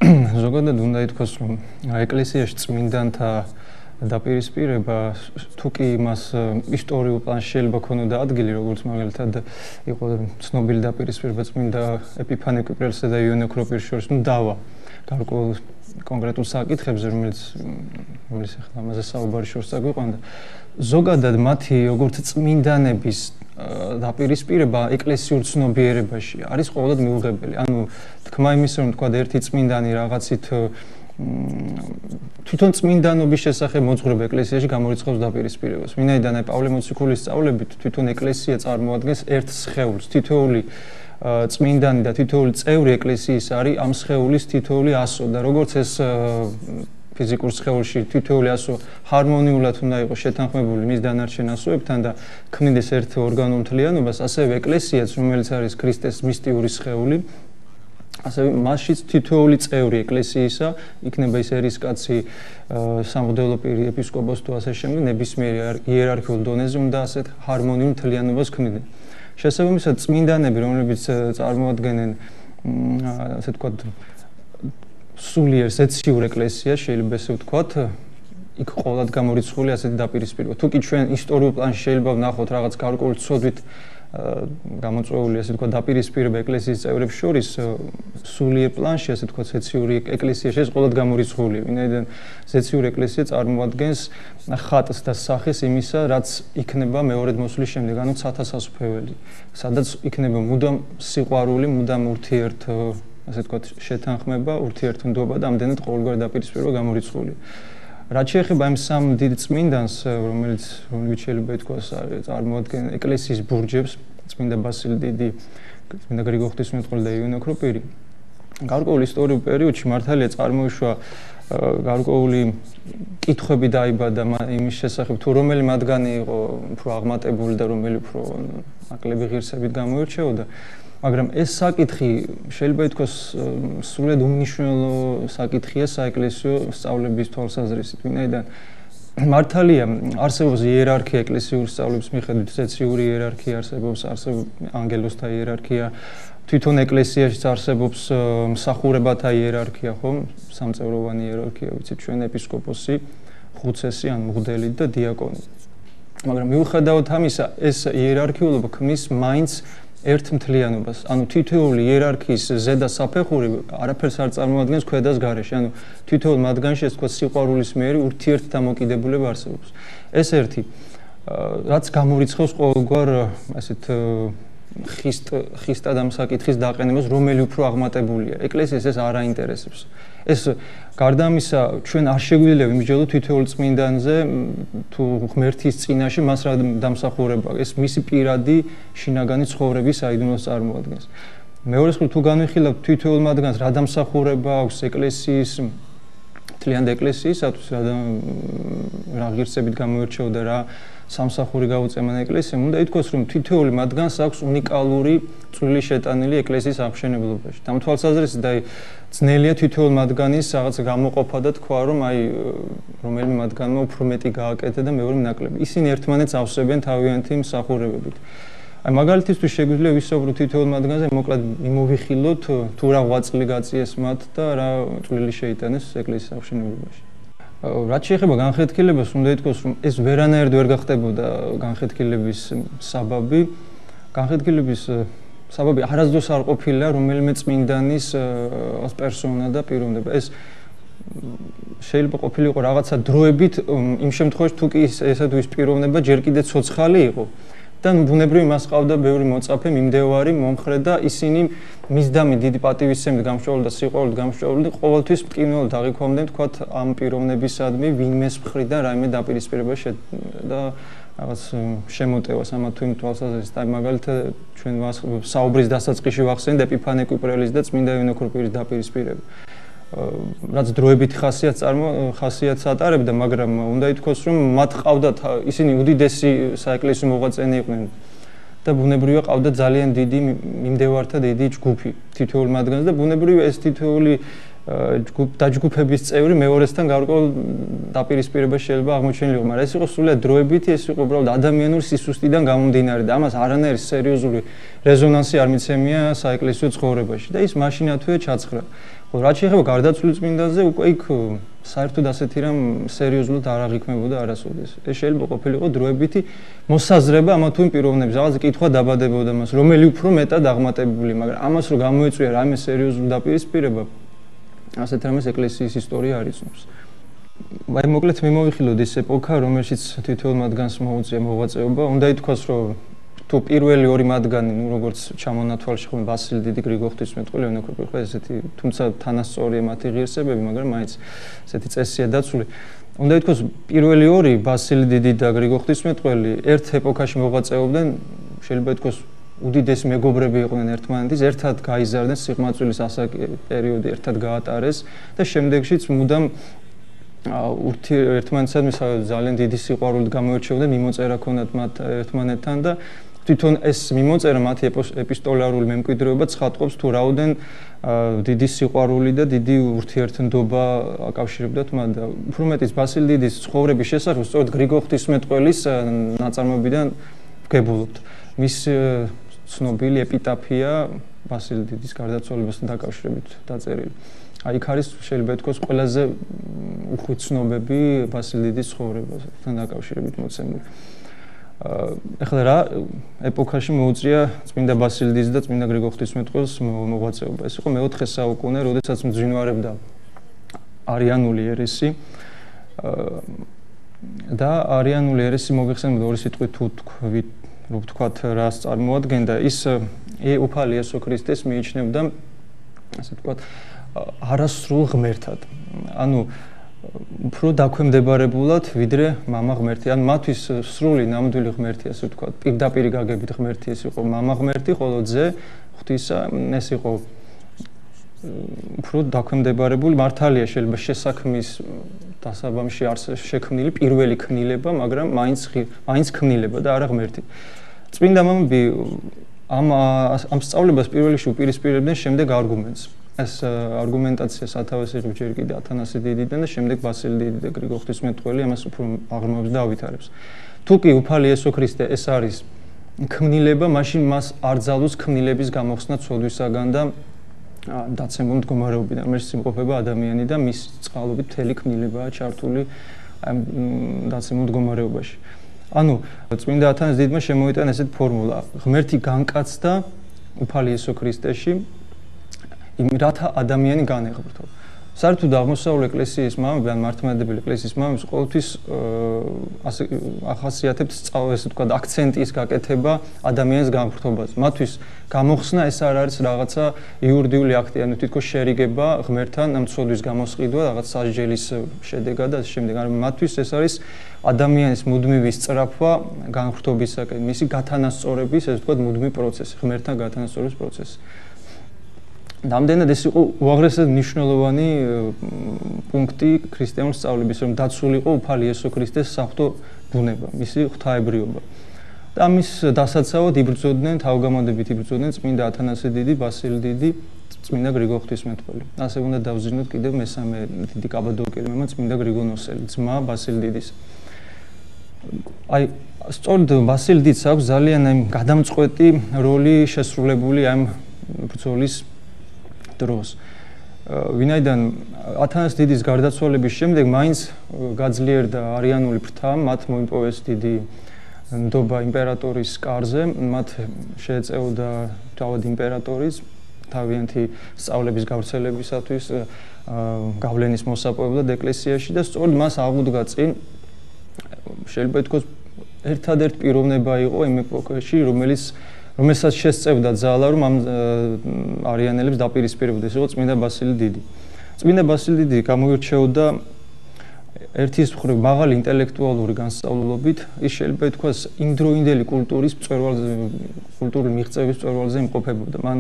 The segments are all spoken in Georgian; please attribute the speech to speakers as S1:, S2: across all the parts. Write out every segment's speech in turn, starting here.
S1: ზოგადად უნდა ითქვას, რომ ეკლესიაში წმინდანთა დაპირისპირება თუ კი მას ისტორიულ პლანში შეიძლება ქონოდა ადგილი, როგორც მაგალითად იყო ცნობილი დაპირისპირება წმინდა ეპიფანე კვიპრიელსა და იონე ოქროპირის შორის, დავა გარკვეულ კონკრეტულ საკითხებზე, რომელიც ახლა ამაზე საუბარი შორს აგვიყვანდა. ზოგადად მათი როგორც წმინდანების დაპირისპირება ეკლესიურ ცნობიერებაში არის ყოველდღე მიუღებელი. ანუ თქმა იმისა, რომ თქვა ერთი წმინდანი რაღაცით თვითონ წმინდანობის შესახებ მოძღვრება ეკლესიაში გამორიცხავს დაპირისპირებას. ვინაიდან აი პავლე მოციქულის სწავლებით თვითონ ეკლესია წარმოადგენს ერთ სხეულს. თითოეული წმინდანი და თითოეული წევრი ეკლესიის არის ამ სხეულის თითოეული ასო და როგორც ეს ფიზიკურ სხეულში თითოეული ასო ჰარმონიულად უნდა იყოს შეთანხმებული მის დანარჩენ ასოებთან და ქმნიდეს ერთ ორგანულ მთლიანობას, ასევე ეკლესიაც, რომელიც არის ქრისტეს მისტიური სხეული, ასევე მასშიც თითოეული წევრი ეკლესიისა, იქნება ის ერისკაცი, სამღვდელო პირი, ეპისკოპოსი თუ ასე შემდეგ, ნებისმიერ იერარქიულ დონეზე უნდა ასეთ ჰარმონიულ მთლიანობას ქმნიდნენ. შესაბამისად, წმინდანები, რომლებიც წარმოადგენენ, ასე ვთქვათ, სულიერ ზეციურ ეკლესიას, შეიძლება ესე ვთქვათ, იქ ყოველად გამორიცხული ასეთი დაპირისპირება. თუ კი ჩვენ ისტორიულ პლანში შეიძლება ვნახოთ რაღაც გარკვეული ცოდვით გამოწვეული, ასე ვთქვათ, დაპირისპირება ეკლესიის წევრებს შორის, სულიერ პლანში, ასე ვთქვათ, ზეციური ეკლესიაში ეს ყოველად გამორიცხულია. ვინაიდან ზეციური ეკლესია წარმოადგენს ხატს და სახეს იმისა, რაც იქნება მეორედ მოსვლის შემდეგ, ანუ ცათა სასუფეველი, სადაც იქნება მუდამ სიყვარული, მუდამ ასე ვთქვათ, შეთანხმება, ურთიერთმდობა და ამდენად ყოველგვარი დაპირისპირება გამორიცხულია. რაც შეეხება იმ სამ დიდ წმინდანს, რომელიც შეიძლება ითქვას, წარმოადგენენ ეკლესიის ბურჯებს, წმინდა ბასილი დიდი, წმინდა გრიგოლ ღვთისმეტყველი და იონე ოქროპირი. გარკვეულ ისტორიულ პერიოდში მართალია წარმოიშვა გარკვეული კითხვები დაიბადა იმის შესახებ, თუ რომელი მათგანი იყო უფრო აღმატებული და რომელი უფრო ნაკლები ღირსებით გამოირჩეოდა. მაგრამ ეს საკითხი შეიძლება ითქვას სრულად უმნიშვნელო საკითხია საეკლესიო სწავლების თვალსაზრისით, ვინაიდან მართალია არსებობს იერარქია ეკლესიური სწავლების მიხედვით, ზეციური იერარქია არსებობს, ანგელოზთა იერარქია, თვითონ ეკლესიაშიც არსებობს მსახურებათა იერარქია, ხო, სამწევროვანი იერარქია, ვიცით ჩვენ ეპისკოპოსი, ხუცესი, ან მღვდელი და დიაკონი. მაგრამ მიუხედავად ამისა, ეს იერარქიულობა ქმნის მაინც ერთ მთლიანობას, ანუ თითოეული იერარქიის ზედა საფეხური არაფერს არ წარმოადგენს ქვედას გარეშე, ანუ თითოეულ მათგანში ეს თქვა სიყვარულის მიერი ურთიერთდამოკიდებულება არსებობს. ეს ერთი, რაც გამორიცხავს ყოველგვარ ასეთ ხისტად ამ საკითხის დაყენებას, რომელი უფრო აღმატებულია. ეკლესიას ეს არ აინტერესებს. ეს გარდა ამისა, ჩვენ არ შეგვიძლია ვიმსჯელოთ თითოეულ წმინდანზე თუ ღმერთის წინაშე მას რა დამსახურება. ეს მისი პირადი შინაგანი ცხოვრების საიდუმლოს წარმოადგენს. მეორე მხრივ თუ განვიხილავთ თითოეულ მათგანს რა დამსახურება აქვს ეკლესიის მთლიანად ეკლესიისათვის, რა ღირსებით გამოირჩეოდა, რა სამსახური გაუწემა ეკლესიამ, უნდა ითქვას, რომ თითოეული მათგანს აქვს უნიკალური წვლილი შეტანილი ეკლესიის აღმშენებლობაში. ამ თვალსაზრისით ძნელია თითოეულ მათგანის რაღაც გამოყოფა და თქვა, რომ რომელიმე მათგანმა უფრო მეტი გააკეთა და მეორე ნაკლები. ისინი ერთმანეთს ავსებენ თავიანთი მსახურებებით. მაგალითისთვის შეგვიძლია ვისაუბროთ თითოეულ მათგანზე, მოკლედ მიმოვიხილოთ თუ რა ღვაწლი გაწიეს მათ და რა წვლილი შეიტანეს ეკლესიის აღმშენებლობაში. რაც შეეხება განხეთქილებას, უნდა ითქვას, რომ ეს ვერანაირად ვერ გახდებოდა განხეთქილების საბაბი. განხეთქილების საბაბი არასდროს არ ყოფილა რომელიმე წმინდანის პერსონა და პიროვნება. ეს შეიძლება ყოფილიყო რაღაცა დროებით, იმ შემთხვევაში თუ კი ესადვის პიროვნება ჯერ კიდევ ცოცხალი იყო. და ბუნებრივი მას ყავდა ბევრი მოწაფე, მიმდევარი, მომხრე და ისინი მისდამი დიდი პატივისცემით გამსჭვალული და სიყვარულით გამსჭვალული ყოველთვის მტკივნეულად აღიქვამდნენ, თქვათ, ამ პიროვნებისადმი ვინმეს მხრიდან რაიმე დაპირისპირება და რაღაც შემოტევას ამა თუ იმ თვალსაზრისით. მაგალითად ჩვენ საუბრის დასაწყისში ვახსენეთ ეპიფანე კვიპრიელის და წმინდა იონე ოქროპირის დაპირისპირება. რაც დროებით ხასიათს ატარებდა, მაგრამ უნდა ითქვას, რომ მათ ყავდათ ისინი უდიდესი საეკლესიო მოღვაწენი იყვნენ და ბუნებრივია ყავდა ძალიან დიდი მიმდევართა დიდი ჯგუფი თითოეულ მათგანს და ბუნებრივია ეს თითოეული დაჯგუფების წევრი მეორესთან გარკვეულ დაპირისპირებას შეიძლება აღმოჩენილიყო, მაგრამ ეს იყო სულად დროებითი, ეს იყო უბრალოდ ადამიანური სისუსტიდან გამომდინარე და ამას არანაირი სერიოზული რეზონანსი არ მიცემია საეკლესიო ცხოვრებაში და ის მაშინათვე ჩაცხრა. ხო, რაც შეეხება გარდაცვლილ წმინდანზე, უკვე იქ საერთოდ ასეთი რამ სერიოზულად არ აღიქმებოდა არასოდეს. ეს შეიძლება ყოფილიყო დროებითი მოსაზრება ამა თუ იმ პიროვნების, რაღაც კითხვა დაბადებოდა მას, რომელი უფრო მეტად აღმატებული, მაგრამ ამას რომ გამოეწვია რამე სერიოზული დაპირისპირება, ასეთ რამეს ეკლესიის ისტორია არ იცნობს. აი მოკლედ მიმოვიხილოთ ის ეპოქა, რომელშიც თითოეულ მათგანს მოუწია მოღვაწეობა, უნდა ითქვას, რომ თუ პირველი ორი მათგანი, როგორც ჩამონათვალში ხომ ბასილი დიდი გრიგოლ ღვთისმეტყველი, ევნოქები ხო ესეთი, თუმცა თანასწორია მათი ღირსებები, მაგრამ მაინც ესეთი წესია დაცული. უნდა ითქვას, პირველი ორი ბასილი დიდი და გრიგოლ ღვთისმეტყველი ერთ ეპოქაში მოღვაწეობდნენ, შეიძლება ითქვას, უდიდესი მეგობრები იყვნენ ერთმანეთის, ერთად გაიზარდნენ სიღმაწვილის ასაკი პერიოდი ერთად გაატარეს და შემდეგშიც მუდამ ერთმანეთსადმი ძალიან დიდი სიყვარული გამოირჩეოდნენ, მიმოწერა ჰქონდათ მათ ერთმანეთთან და თვითონ ეს მიმოწერა მათი ეპისტოლარული მემკვიდრეობა ცხადყოფს თუ რაოდენ დიდი სიყვარული და დიდი ურთიერთნდობა აკავშირებდათ მათ და უფრო მეტიც ბასილი დიდის ცხოვრების შესახებ სწორედ გრიგოლ ღვთისმეტყველის ნაწარმოებიდან ვგებულობთ. მის ცნობილი ეპიტაფია ბასილი დიდის გარდაცვალებასთან დაკავშირებით დაწერილი. აი იქ არის შეიძლება ითქვას ყველაზე უხვი ცნობები ბასილი დიდის ცხოვრებასთან დაკავშირებით მოცემული. ეხლა რა ეპოქაში მოუწია წმინდა ბასილი დიდს და წმინდა გრიგოლ ღვთისმეტყველს მოღვაწეობა. ეს იყო მე-4 საუკუნე, როდესაც მძინვარებდა არიანული ერესი და არიანული ერესი მოიხსენებოდა ორი სიტყვით თუ ვთქვათ რას წარმოადგენდა. ის უფალი იესო ქრისტეს მიიჩნევდა ასე ვთქვათ არასრულ ღმერთად. ანუ უფრო დაქვემდებარებულად ვიდრე მამა ღმერთი. ან მათთვის სრული ნამდვილი ღმერთი ასე ვთქვათ, პირდაპირი გაგებით ღმერთი ეს იყო მამა ღმერთი, ხოლო ძე ღვთისა ეს იყო უფრო დაქვემდებარებული მართალია შეიძლება შესაქმის დასაბამში შექმნილი პირველი ქმნილება, მაგრამ მაინც ქმნილება და არა ღმერთი. წმინდა მამები ამ სწავლებას პირველ რიგში უპირისპირებდნენ შემდეგ არგუმენტს. ეს არგუმენტაცია სათავეს იღებს ჯერ კიდე ათანასე დიდიდან და შემდეგ ბასილი დიდი და გრიგოლ ღვთისმეტყველი ამას უფრო აღრმავებს და ავითარებს. თუ კი უფალი იესო ქრისტე ეს არის ქმნილება, მაშინ მას არ ძალუს ქმნილების გამოხსნა ცოდვისაგან და დაცემულ მდგომარეობიდან, რომელიც იმყოფება ადამიანი და მის წყალობით მთელი ქმნილებაა ჩართული ამ დაცემულ მდგომარეობაში. ანუ წმინდა ათანას დიდმა შემოიტანა ესეთ ფორმულა: ღმერთი განკაცდა უფალი იესო ქრისტეში რათა ადამიანი განეღმრთო. საერთოდ აღმოსავლური ეკლესიის მამები ან მართლმადიდებელი ეკლესიის მამებს ყოველთვის ასე ახასიათებთ ესე ვთქვათ აქცენტის გაკეთება ადამიანის განღმრთობაზე. მათთვის გამოხსნა ეს არ არის რაღაცა იურიდიული აქტი, ანუ თითქოს შერიგება ღმერთთან ამ ცოდვის გამოსყიდვა, რაღაც სასჯელის შედეგად და ასე შემდეგ. ანუ მათთვის ეს არის ადამიანის მუდმივი სწრაფვა განღრთობისაკენ, მისი გათანასწორების, ესე ვთქვათ, მუდმივი პროცესი, ღმერთთან გათანასწორების პროცესი. Nამდენად ეს იყო უაღრესად მნიშვნელოვანი პუნქტი ქრისტიანული სწავლების, რომ დაცულიყო უფალი იესო ქრისტეს საღვთო ბუნება, მისი ღვთაებრიობა. და ამის დასაცავად იბრძოდნენ, თავგამოდებით იბრძოდნენ წმინდა ათანასე დიდი, ბასილი დიდი, წმინდა გრიგოლ ღვთისმეტყველი. ასე უნდა დავზრინოთ კიდევ მესამე დიდი კაბადოკიელი მამა წმინდა გრიგოლ ნოსელი, ძმა ბასილი დიდის. აი, სწორედ ბასილი დიდს აქვს ძალიან გადამწყვეტი როლი შესრულებული ამ ბრძოლის დროს. ვინაიდან ათანას დიდის გარდაცვალების შემდეგ მაინც გაძლიერდა არიანული ფრთა, მათ მოიპოვეს დიდი ნდობა იმპერატორის კარზე, მათ შეეწეოდა თავად იმპერატორიც თავიანთი სწავლების გავრცელებისათვის გავლენის მოსაპოვებლად ეკლესიაში და სწორედ მას აღუდგა წინ შეიძლება ითქვას ერთადერთ პიროვნება იყო იმ ეპოქაში, რომელსაც შესწევდა ძალა, რომ ამ არიანელებს დაპირისპირებოდა. ეს იყო წმინდა ბასილი დიდი. წმინდა ბასილი დიდი გამოირჩეოდა ერთის მხრივ მაღალი ინტელექტუალური განსწავლულობით, ის შეიძლება ითქვას იმდროინდელი კულტურის მწვერვალზე, კულტურული მიღწევის მწვერვალზე იმყოფებოდა. მან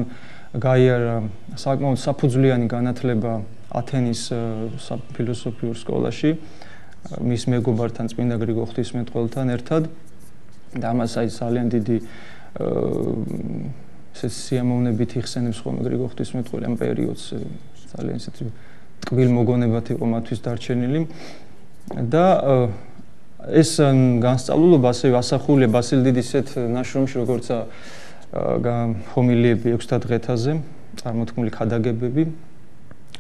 S1: გაიარა საკმაოდ საფუძვლიანი განათლება ათენის ფილოსოფიურ სკოლაში, მის მეგობართან წმინდა გრიგოლ ღვთისმეტყველთან ერთად და ამას აი ძალიან დიდი სიამოვნებით იხსენებს ხოლმე გრიგოლ ღვთისმეტყველი ამ პერიოდს ძალიან ისეთი ტკბილ მოგონებათ იყო მათთვის დარჩენილი და ეს განსწავლულობა ასევე ასახულია ბასილი დიდის ისეთ ნაშრომში როგორცა ჰომილიები 6 დღეთაზე წარმოთქმული ქადაგებები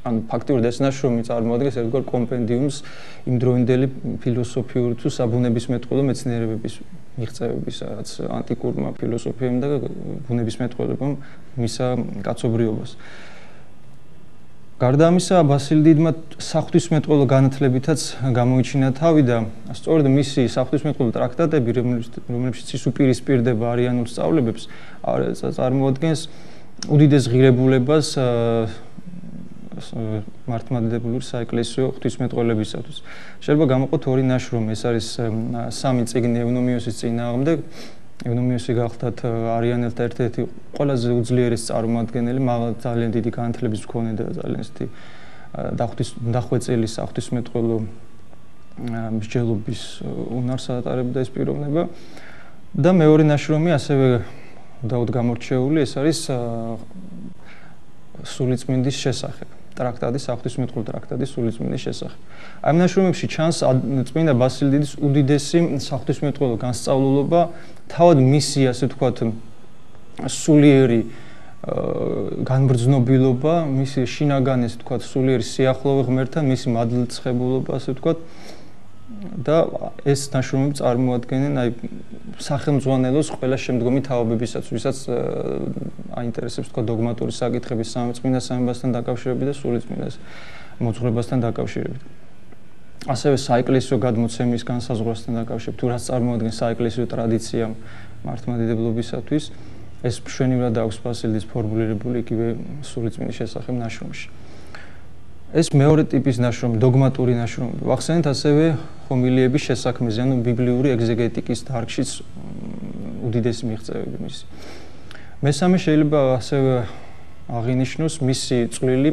S1: ანუ ფაქტიურად ეს ნაშრომი წარმოადგენს ერთგვარ კომპენდიუმს იმდროინდელი ფილოსოფიური თუ საბუნებისმეტყველო მეცნიერებების მიღწევების, რაც ანტიკურმა ფილოსოფიამ და ბუნებისმეტყველებამ მისა კაცობრიობას. გარდა ამისა, ბასილ დიდმა საღვთისმეტყველო განათლებითაც გამოიჩინა თავი და სწორედ მისი საღვთისმეტყველო ტრაქტატები, რომლებშიც ის უპირისპირდება არიანულ სწავლებებს, წარმოადგენს უდიდეს ღირებულებას მართლმადიდებლური საეკლესიო ღვთისმეტყველებისათვის. შეიძლება გამოყოთ ორი ნაშრომი, ეს არის სამი წიგნი ევნომიოსის წინააღმდეგ. ევნომიოსი გახლდათ არიანელთა ერთ-ერთი ყველაზე უძლიერესი წარმომადგენელი, ძალიან დიდი განათლების მქონე და ძალიან ისეთი დახვეწილი საღვთისმეტყველო მსჯელობის უნარს ატარებდა ეს პიროვნება. და მეორე ნაშრომი ასევე უდაოდ გამორჩეული, ეს არის სულიწმინდის შესახებ. ტრაქტატი, საღვთისმეტყველო ტრაქტატი სულიწმინდის შესახებ. ამ ნაშრომებში ჩანს წმინდა ბასილ დიდის უდიდესი საღვთისმეტყველო განსწავლულობა, თავად მისი, ასე ვთქვათ, სულიერი განბრძნობილობა, მისი შინაგანი, ასე ვთქვათ, სულიერი სიახლოვე ღმერთთან, მისი მადლიცხებულობა, ასე ვთქვათ, და ეს ნაშრომები წარმოადგენენ აი სახელმძღვანელოს ყველა შემდგომი თაობებისათვის, ვისაც აინტერესებს თქვა დოგმატური საკითხების წმინდა სამებასთან დაკავშირებით და სულიწმინდას მოძღვრებასთან დაკავშირებით. ასევე საეკლესიო გადმოცემის განსაზღვრასთან დაკავშირებით, თუ რაც წარმოადგენს საეკლესიო ტრადიცია მართლმადიდებლობისათვის, ეს მშვენივრად აქვს ბასილ დიდს ფორმულირებული იგივე სულიწმინდის შესახებ ნაშრომში. ეს მეორე ტიპის ნაშრომი, დოგმატური ნაშრომი. ვახსენეთ ასევე ჰომილიების შესაქმეზე, ანუ ბიბლიური ეგზეგეტიკის დარგშიც უდიდესი მიღწევები მისი. მესამე შეიძლება ასევე აღინიშნოს მისი წვლილი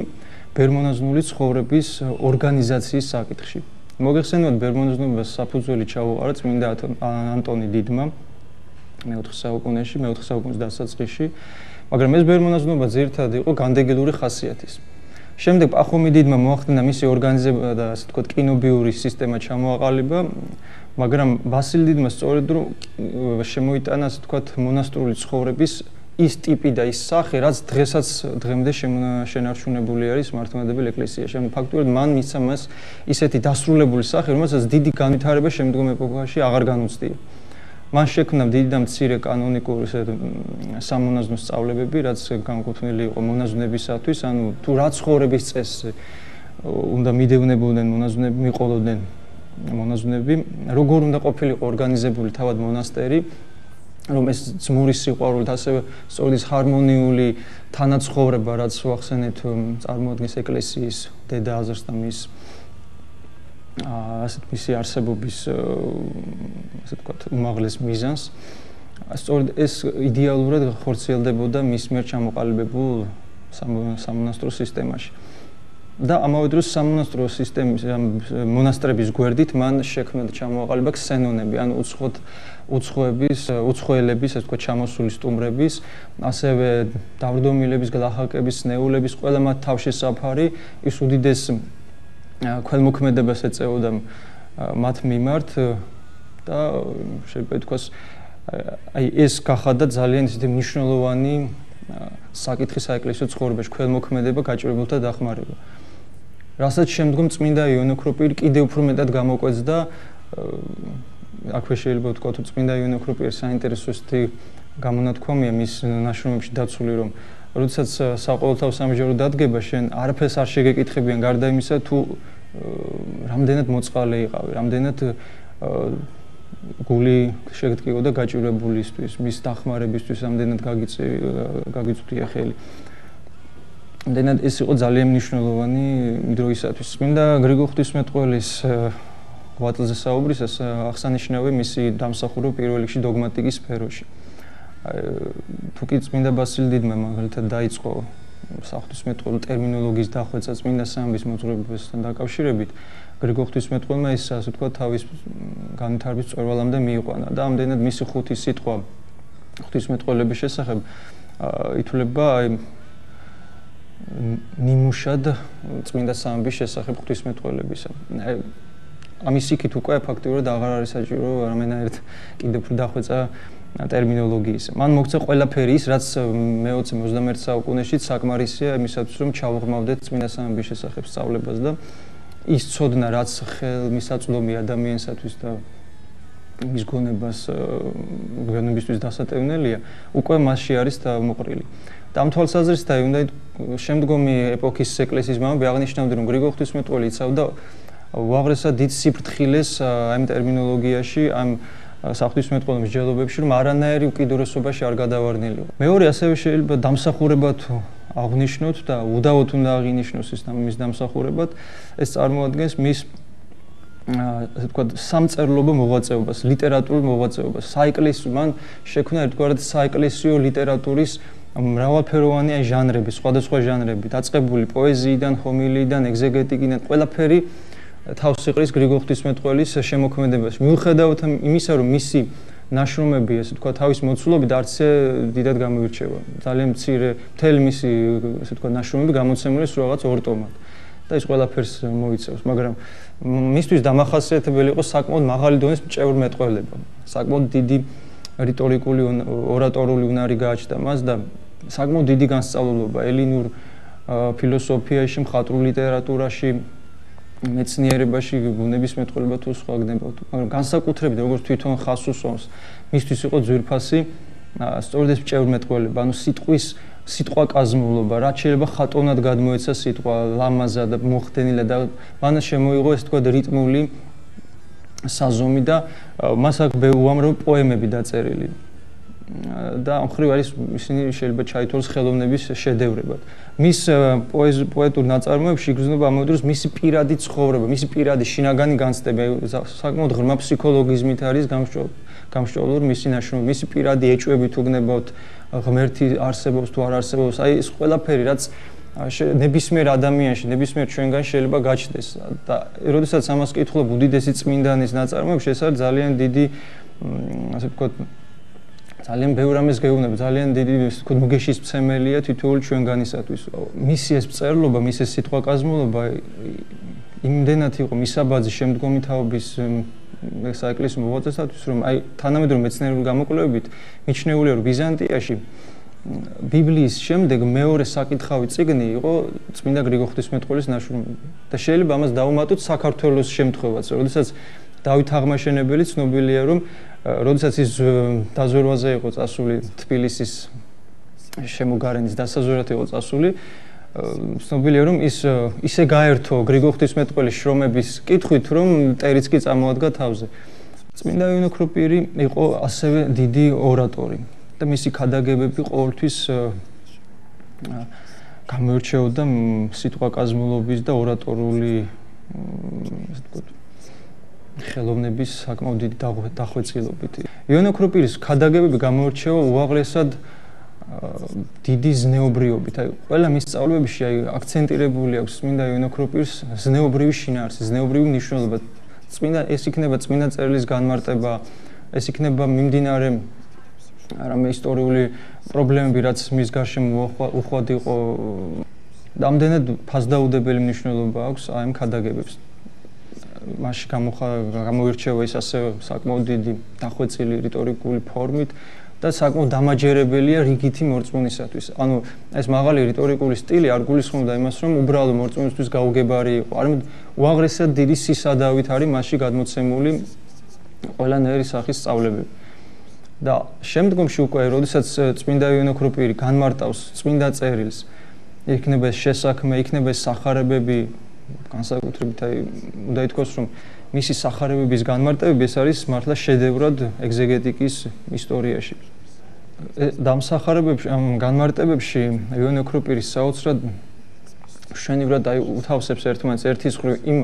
S1: ბერმონაზნული ცხოვრების ორგანიზაციის საკითხში. მოგეხსენებათ, ბერმონაზნულობას საფუძველი ჩაუყარა წმინდა ანტონი დიდმა მე-4 საუკუნეში, მე-4 საუკუნის დასაწყისში, მაგრამ ეს ბერმონაზნულობა ძირითადად იყო განდეგილური ხასიათის. შემდეგ პახომი დიდმა მოახდინა მისი ორგანიზება და ასე ვთქვათ კინობიური სისტემა ჩამოაყალიბა, მაგრამ ბასილ დიდმა სწორედ რომ შემოიტანა ასე ვთქვათ მონასტრული ცხოვრების ის ტიპი და ის სახე, რაც დღესაც დღემდე შენარჩუნებული არის მართლმადიდებელ ეკლესიაში. ანუ ფაქტობრივად მან მისცა მას ისეთი დასრულებული სახე, რომელსაც დიდი განვითარება შემდგომ ეპოქაში აღარ განუცდია. მან შექმნა დიდი და მცირე კანონიკური სამონაზვნო სწავლებები, რაც განკუთვნილი იყო მონაზვნებისათვის, ანუ თუ რა ცხოვრების წესზე უნდა მიდევნებოდნენ მონაზვნები, მიყოლოდნენ მონაზვნები, როგორ უნდა ყოფილიყო ორგანიზებული თავად მონასტერი, რომ ეს ძმური სიყვარულით ასევე სწორედ ის ჰარმონიული თანაცხოვრება, რაც ვახსენეთ, წარმოადგენს ეკლესიის დედა აზრს და ასეთ მისი არსებობის ასე ვთქვათ უმაღლეს მიზანს. სწორედ ეს იდეალურად ხორციელდებოდა მის მიერ ჩამოყალიბებულ სამონასტრო სისტემაში. და ამავე დროს სამონასტრო სისტემის მონასტრების გვერდით მან შექმნა და ჩამოაყალიბა ქსენონები, ანუ უცხოელების, ასე ვთქვათ, ჩამოსული სტუმრების, ასევე დავრდომილების, გლახაკების, ნეულების, ყველა მათ თავშესაფარი ის უდიდეს ქველმოქმედებას ეწეოდა მათ მიმართ და შეიძლება ითქვას აი ეს გახადა ძალიან ისეთი მნიშვნელოვანი საკითხი საეკლესიო ცხოვრებაში, ქველმოქმედება, გაჭირებულთა დახმარება. რასაც შემდგომ წმინდა იოანე ოქროპირი კიდევ უფრო მეტად გამოკვეცდა, აქვე შეიძლება ვთქვათ, რომ წმინდა იოანე ოქროპირის საინტერესო ისეთი გამონათქვამია მის ნაშრომებში დაცული, რომ როდესაც საყოველთაო სამჯერო დადგება, შენ არაფერს არ შეგეკითხებიან გარდა იმისა, თუ რამდენად მოწყალე იყავი, რამდენად გული შეგტკიოდა გაჭირებულისთვის, მის დახმარებისთვის, რამდენად გაგიწვდია ხელი. რამდენად ეს იყო ძალიან მნიშვნელოვანი დროისათვის. წმინდა გრიგოლ ღვთისმეტყველის ღვაწლზე საუბრისას აღსანიშნავია მისი დამსახურება პირველ რიგში დოგმატიკის სფეროში. თუ კი წმინდა ბასილ დიდმა მაგალითად დაიწყო საღვთისმეტყველო ტერმინოლოგიის დახვეწა წმინდა სამების მოძღვრებასთან დაკავშირებით, გრიგოლ ღვთისმეტყველმა ის ასე ვთქვათ თავის განვითარების წვერვალამდე მიიყვანა და ამდენად მისი ხუთი სიტყვა ღვთისმეტყველების შესახებ ითვლება ნიმუშად წმინდა სამების შესახებ ღვთისმეტყველებისა. ამის იქით უკვე ფაქტიურად აღარ არის საჭირო რამენაერთ კიდევ უფრო დახვეწა ტერმინოლოგიის. მან მოქცა ყველაფერი ის, რაც მე-20-21 საუკუნეში საკმარისია იმისათვის, რომ ჩავღრმავდეთ წმინდა სამების შესახებ სწავლებას და ის ცოდნა, რაც ხელმისაწვდომი ადამიანისათვის და მის გონებისთვის დასატევნელია, უკვე მასში არის მოყრილი. და ამ თვალსაზრისით უნდა შემდგომი ეპოქის ეკლესიის მამები აღნიშნავდნენ, რომ გრიგოლ ღვთისმეტყველი იცავდა უაღრესად დიდ სიფრთხილეს ამ ტერმინოლოგიაში, ამ საღვთისმეტყველო მსჯელობებში, რომ არანაირი უკიდურესობაში არ გადავარდნილიყო. მეორე ასევე შეიძლება დამსახურებად აღნიშნოთ და უდავოდ უნდა აღინიშნოს მის დამსახურებად, ეს წარმოადგენს მის ასე ვთქვათ, სამწერლობო მოღვაწეობას, ლიტერატურულ მოღვაწეობას. საეკლესიო მან შექმნა ერთგვარად საეკლესიო ლიტერატურის მრავალფეროვანი ჟანრები, სხვადასხვა ჟანრები, დაწყებული პოეზიიდან, ჰომილიიდან, ეგზეგეტიკიდან, ყველაფერი თავს იყრის გრიგოლ ღვთისმეტყველის შემოქმედებას. მიუხედავად იმისა, რომ მისი ნაშრომები, ასე ვთქვათ, თავის მოცულობით არცე დიდად გამოირჩევა. ძალიან მცირე მთელი მისი, ასე ვთქვათ, ნაშრომები გამოცემულია სულ რაღაც 2 ტომად. და ის ყველაფერს მოიცავს, მაგრამ მისთვის დამახასიათებელი იყო საკმაოდ მაღალი დონის მჭევრმეტყველება. საკმაოდ დიდი რიტორიკული, ორატორული უნარი გააჩნდა მას და საკმაოდ დიდი განსწავლულობა ელინურ ფილოსოფიაში, მხატვრულ ლიტერატურაში, მეცნიერებაში, ბუნებისმეტყველება თუ სხვა გნებავთ. მაგრამ განსაკუთრებით როგორც თვითონ ხას უსვამს, მისთვის იყო ძვირფასი სწორედ ეს მჭევრმეტყველება, ანუ სიტყვაკაზმულობა, რაც შეიძლება ხატოვნად გადმოეცა სიტყვა, ლამაზად და მოხდენილად და მან შემოიღო ეს თქვა რიტმული საზომი და მას აქვს უამრავი პოემები დაწერილი. და ამ ხრივ არის ისინი შეიძლება ჩაითვალოს ხელოვნების შედევრებად. მის პოეტურ ნაწარმოებში იგრძნობა ამავე დროს მისი პირადი ცხოვრება, მისი პირადი შინაგანი განცდები, საკმაოდ ღრმა ფსიქოლოგიზმით არის გამსჭვალული მისი ნაშრომები, მისი პირადი ეჭვები თუ გნებავთ ღმერთი არსებობს თუ არ არსებობს, აი ეს ყველაფერი რაც ნებისმიერ ადამიანში, ნებისმიერ ჩვენგან შეიძლება გაჩნდეს და როდესაც ამას კითხულობ უდიდესი წმინდანის ნაწარმოებში, ეს არის ძალიან დიდი, ასე ვთქვათ, ძალიან ბევრ ამას გეუბნება, ძალიან დიდი, ასე ვთქვათ, მუგეშისმცემელია თითოეული ჩვენგანისათვის. მისი ეს მწერლობა, მისი ეს სიტყვაკაზმულობა იმდენად იყო მისაბაძი შემდგომი თაობის საეკლესიო მოღვაწესათვის, რომ აი თანამედროვე მეცნიერული გამოკვლევებით მიჩნეულია, რომ ბიზანტიაში ბიბლიის შემდეგ მეორე საკითხავი წიგნი იყო წმინდა გრიგოლ ღვთისმეტყველის ნაშრომები. და შეიძლება ამას დავუმატოთ საქართველოს შემთხვევაც, როდესაც დავით აღმაშენებელი ცნობილია, რომ როდესაც ის დაზვერვაზე იყო წასული თბილისის შემოგარენის დასაზვერად იყო წასული, ცნობილია, რომ ის ისე გაერთო გრიგოლ ღვთისმეტყველის შრომების კითხვით, რომ ტერიც კი წამოადგა თავზე. წმინდა იოანე ოქროპირი იყო ასევე დიდი ორატორი და მისი ქადაგებები ყოველთვის გამოირჩეოდა სიტყვაკაზმულობის და ორატორული, ასე ვთქვათ, ხელოვნების საკმაოდ დიდი დახვეწილობით. იოანე ოქროპირის ქადაგებები გამოირჩევა უაღრესად დიდი ზნეობრიობით. აი ყველა მის სწავლებებში აი აქცენტირებული აქვს წმინდა იოანე ოქროპირის ზნეობრივი შინაარსი, ზნეობრივი მნიშვნელობა. წმინდა ეს იქნება წმინდა წერილის განმარტება, ეს იქნება მიმდინარე რამე ისტორიული პრობლემები, რაც მის გარშემო უხვად იყო. ამდენად ფასდაუდებელი მნიშვნელობა აქვს აი ამ ქადაგებებს. მასში გამოირჩევა ის ასევე საკმაოდ დიდი დახვეწილი რიტორიკული ფორმით და საკმაოდ დამაჯერებელია რიგითი მორწმუნისათვის. ანუ ეს მაღალი რიტორიკული სტილი არ გულისხმობდა იმას, რომ უბრალო მორწმუნისთვის გაუგებარი იყო, არამედ უაღრესად დიდი სისადავით არის მასში გადმოცემული ყველანაირი სახის სწავლებები. და შემდგომში უკვე, როდესაც წმინდა იოანე ოქროპირი განმარტავს წმინდა წერილს, იქნება ეს შესაქმე, იქნება ეს სახარებები, განსაკუთრებით აი უნდა ითქვას, რომ მისი სახარებების განმარტებები ეს არის მართლა შედევრად ეგზეგეტიკის ისტორიაში. და ამ სახარებებში, ამ განმარტებებში იოანე ოქროპირის საოცრად მშვენივრად აი უთავსებს ერთმანეთს ერთის მხრივ იმ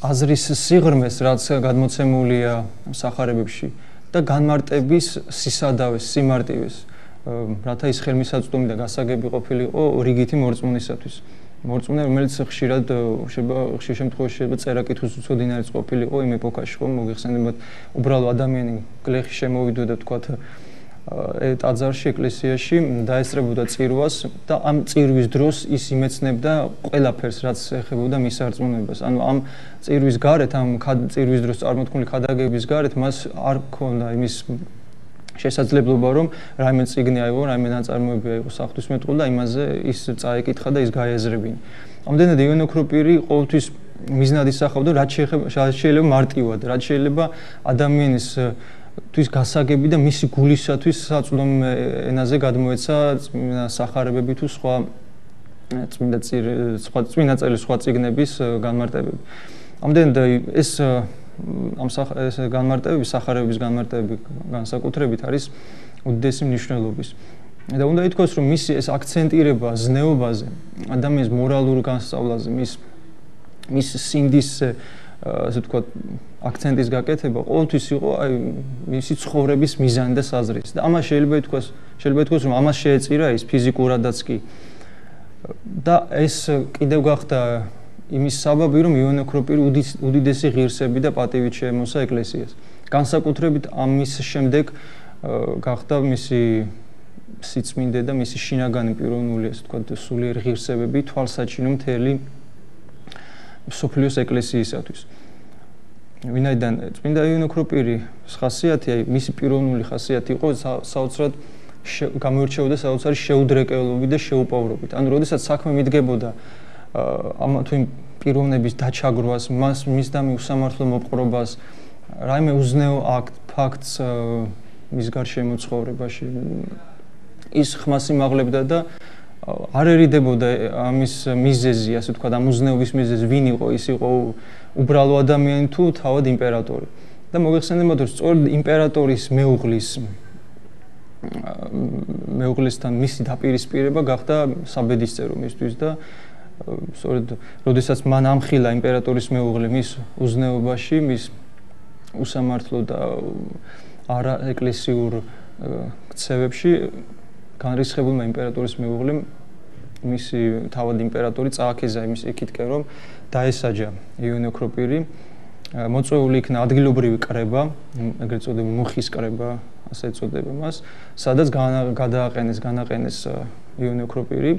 S1: აზრის სიღრმეს, რაც გადმოცემულია სახარებებში და განმარტების სისადავეს, სიმარტივეს, რათა ის ხელმისაწვდომი და გასაგები ყოფილიყო რიგითი მორწმუნისათვის. მორწმუნე, რომელიც ხშირად ხშირ შემთხვევაში შეიძლება წერა-კითხვის უცოდინარიც ყოფილიყო იმ ეპოქაში, ხომ მოგიხსენებათ, უბრალო ადამიანი გლეხი შემოვიდოდა, თქვათ, ტაძარში, ეკლესიაში, დაესწრებოდა წირვას და ამ წირვის დროს ის იმეცნებდა ყველაფერს, რაც ეხებოდა მის არწმუნებას. ანუ ამ წირვის გარეთ, ამ წირვის დროს წარმოქმნილი ქადაგების გარეთ მას არ ჰქონდა იმის შესაძლებლობა რომ რაიმე წიგნი აიღო, რაიმე ნაწარმოები აიღო საღვთისმეტყველო და იმაზე ის წაეკითხა და ის გაეზრებინა. ამდენად იონო ქროპირი ყოველთვის მიზნად ისახავდა რაც შეიძლება მარტივად, რაც შეიძლება ადამიანის თვის გასაგები და მისი გულისათვის საწვდომი ენაზე გადმოეცა სახარებები თუ სხვა წმინდა წერილი სხვა წიგნების განმარტებები. ამდენად ეს განმარტებები, სახარებების განმარტებები განსაკუთრებით არის უდიდესი მნიშვნელობის. და უნდა ითქვას, რომ მისი ეს აქცენტირება ზნეობაზე, ადამიანის მორალურ განსწავლაზე, მის სინდის ასე ვთქვათ, აქცენტის გაკეთება ყოველთვის იყო მისი ცხოვრების მიზანი და საზრისი. და ამას შეიძლება ითქვას, რომ ამას შეეწირა ის ფიზიკურადაც კი. და ეს კიდევ გახდა იმის საბაბი, რომ იონო ქროპირი უდიდესი ღირსები და პატივით შეემოსა ეკლესიას. განსაკუთრებით ამის შემდეგ გახდა მისი სიწმინდე და მისი შინაგანი პიროვნული, ასე ვთქვათ, სულიერი ღირსებები თვალსაჩინო მთელი მსოფლიოს ეკლესიისათვის. ვინაიდან წმინდა იონო ქროპირის ხასიათი, მისი პიროვნული ხასიათი იყო საოცრად გამოირჩეოდა საოცარი შეუდრეკელობით და შეუპოვრობით. ანუ როდესაც საქმე მიდგებოდა ამ თუ იმ პიროვნების დაჩაგრვას, მის და უსამართლო მოპყრობას, რაიმე უზნეო ფაქტს მის გარშემო ცხოვრებაში ის ხმას იმაღლებდა და არ ერიდებოდა ამის მიზეზი, ასე ვთქვათ, ამ უზნეობის მიზეზი ვინ იყო, ის იყო უბრალო ადამიანი თუ თავად იმპერატორი. და მოგეხსენებათ, რომ სწორედ იმპერატორის მეუღლისთან მისი დაპირისპირება გახდა საბედისწერო მისთვის და სწორედ როდესაც მან ამხილა იმპერატორის მეუღლე მის უზნეობაში, მის უსამართლო და არაეკლესიურ ქცევებში განრისხებულმა იმპერატორის მეუღლემ მისი თავად იმპერატორი წააქეზა იმის იქითკენ რომ დაესაჯა იონო ქროპირი, მოწვეული იქნა ადგილობრივი კრება, ეგრეთ წოდებული მუხის კრება, ასე ეწოდება მას, სადაც განაყენეს იონო ქროპირი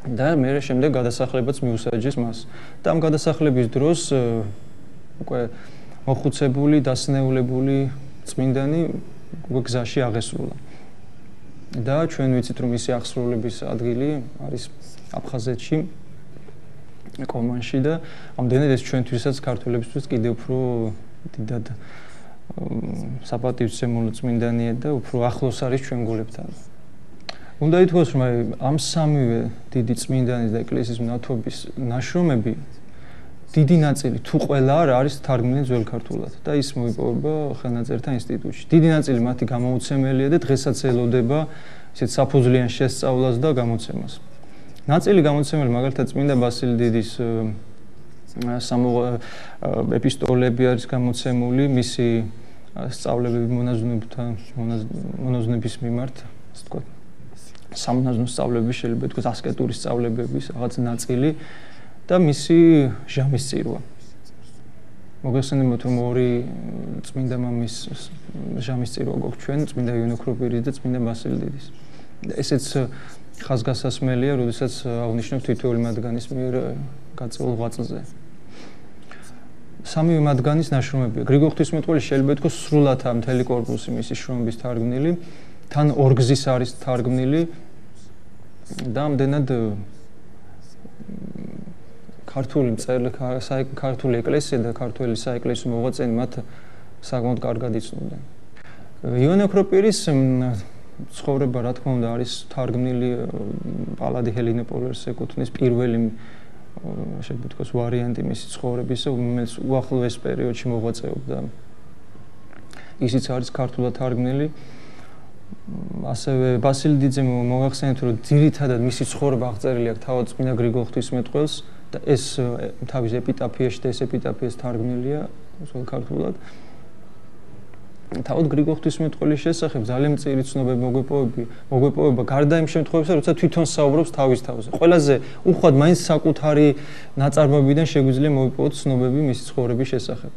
S1: და მერე შემდეგ გადასახლებაც მიუსაჯეს მას. და ამ გადასახლების დროს უკვე მოხუცებული, დასნეულებული წმინდანი უკვე გზაში აღესრულა. და ჩვენ ვიცით, რომ მისი აღსრულების ადგილი არის აფხაზეთში, კომანში და ამდენად ეს ჩვენთვისაც ქართველებისთვის კიდევ უფრო დიდად საპატივცემულო წმინდანია და უფრო ახლოს არის ჩვენ გულებთან. უნდა ითქვას, რომ ამ სამივე დიდი წმინდანის და ეკლესიის მნათობის ნაშრომები დიდი ნაწილი თუ ყველა არის თარგმნილი ძველ ქართულად და ის მოიპოვება ხელნაწერთა ინსტიტუტში. დიდი ნაწილი მათი გამოუცემელია და დღესაც ელოდება ისეთ საფუძვლიან შესწავლას და გამოცემას. ნაწილი გამოცემელი მაგალითად წმინდა ბასილი დიდის ეპისტოლები არის გამოცემული მისი სწავლებები მონაზვნების მიმართ, ასე ვთქვათ, სამონაზვნო სწავლები შეიძლება ითქვას ასკეტური სწავლებების რაღაც ნაწილი და მისი ჟამის წირვა. მოგეხსენებათ, რომ ორი წმინდა მამის ჟამის წირვა გვაქვს ჩვენ, წმინდა იონო ქროპირის და წმინდა ბასილი დიდის. ესეც ხაზგასასმელია, როდესაც აღნიშნავთ თითოეული მათგანის მიერ გაწეულ ღვაწლზე. სამივე მათგანის ნაშრომებია. გრიგოლ ღვთისმეტყველი შეიძლება ითქვას სრულად მთელი კორპუსი მისი შრომების თარგმნილი, თან ორგზის არის თარგმნილი და ამდენად ქართული ეკლესია და ქართველი საეკლესიო მოღვაწენი მათ საკმაოდ კარგად იცნობდნენ. იონო ქროპირის ცხოვრება, რა თქმა უნდა, არის თარგმნილი პალადი ჰელინოპოლეს ეკუთვნის პირველი შეიძლება ითქვას ვარიანტი მისი ცხოვრებისა, რომელიც უახლოეს პერიოდში მოღვაწეობდა. ისიც არის ქართულად თარგმნილი. ასევე ბასილი დიდზე მოგახსენეთ, რომ ძირითადად მისი ცხოვრება აღწერილი აქვს თავად წმინდა გრიგოლ ღვთისმეტყველს და ეს თავის ეპიტაფიაში და ეს ეპიტაფიას თარგმნილია ძველ ქართულად. თავად გრიგოლ ღვთისმეტყველის შესახებ ძალიან მწირი ცნობები მოგვეპოვება გარდა იმ შემთხვევებისა, როცა თვითონ საუბრობს თავის თავზე. ყველაზე უხვად მაინც საკუთარი ნაწარმოებიდან შეგვიძლია მოვიპოვოთ ცნობები მისი ცხოვრების შესახებ.